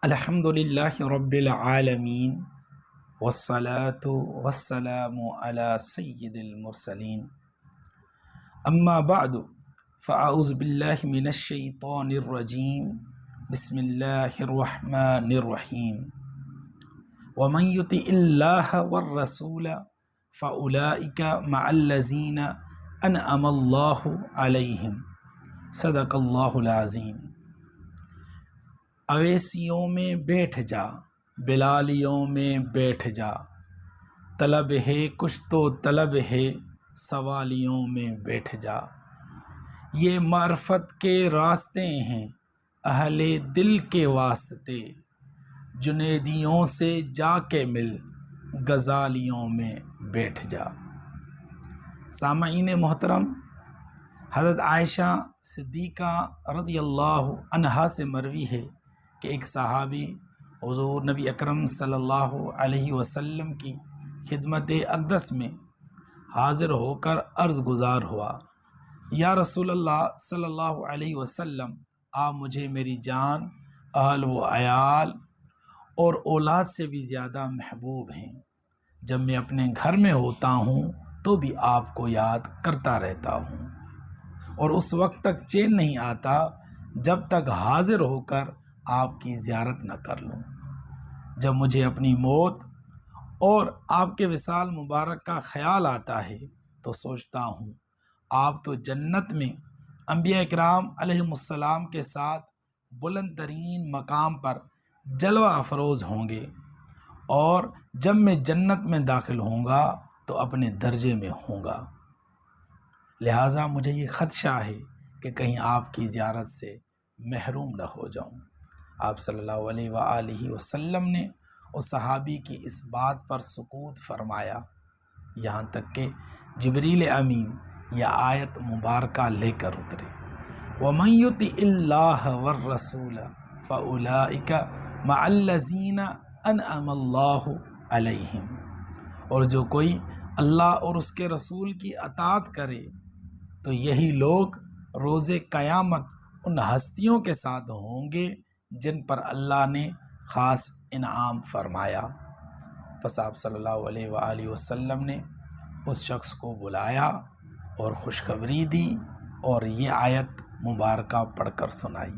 الحمد للہ رب العالمین والصلاة والسلام علی سید المرسلین اما بعد فاعوذ باللہ من الشیطان الرجیم بسم اللہ الرحمن الرحیم ومن یطع اللہ والرسول فاولئک مع الذین انعم اللہ علیہم صدق اللہ العظیم۔ اویسیوں میں بیٹھ جا، بلالیوں میں بیٹھ جا، طلب ہے کچھ تو طلب ہے، سوالیوں میں بیٹھ جا۔ یہ معرفت کے راستے ہیں اہل دل کے واسطے، جنیدیوں سے جا کے مل، غزالیوں میں بیٹھ جا۔ سامعین محترم، حضرت عائشہ صدیقہ رضی اللہ عنہا سے مروی ہے کہ ایک صحابی حضور نبی اکرم صلی اللہ علیہ وسلم کی خدمت اقدس میں حاضر ہو کر عرض گزار ہوا، یا رسول اللہ صلی اللہ علیہ وسلم، آپ مجھے میری جان، اہل و عیال اور اولاد سے بھی زیادہ محبوب ہیں۔ جب میں اپنے گھر میں ہوتا ہوں تو بھی آپ کو یاد کرتا رہتا ہوں، اور اس وقت تک چین نہیں آتا جب تک حاضر ہو کر آپ کی زیارت نہ کر لوں۔ جب مجھے اپنی موت اور آپ کے وصال مبارک کا خیال آتا ہے تو سوچتا ہوں آپ تو جنت میں انبیاء اکرام علیہم السلام کے ساتھ بلند ترین مقام پر جلوہ افروز ہوں گے، اور جب میں جنت میں داخل ہوں گا تو اپنے درجے میں ہوں گا۔ لہٰذا مجھے یہ خدشہ ہے کہ کہیں آپ کی زیارت سے محروم نہ ہو جاؤں۔ آپ صلی اللہ علیہ وآلہ وسلم نے اس صحابی کی اس بات پر سکوت فرمایا، یہاں تک کہ جبریل امین یہ آیت مبارکہ لے کر اترے، وَمَن يُطِعِ اللَّهَ وَالرَّسُولَ فَأُولَئِكَ مَعَ الَّذِينَ أَنْعَمَ اللَّهُ عَلَيْهِمْ، اور جو کوئی اللہ اور اس کے رسول کی اطاعت کرے تو یہی لوگ روز قیامت ان ہستیوں کے ساتھ ہوں گے جن پر اللہ نے خاص انعام فرمایا۔ پس آپ صلی اللہ علیہ وآلہ وسلم نے اس شخص کو بلایا اور خوشخبری دی اور یہ آیت مبارکہ پڑھ کر سنائی۔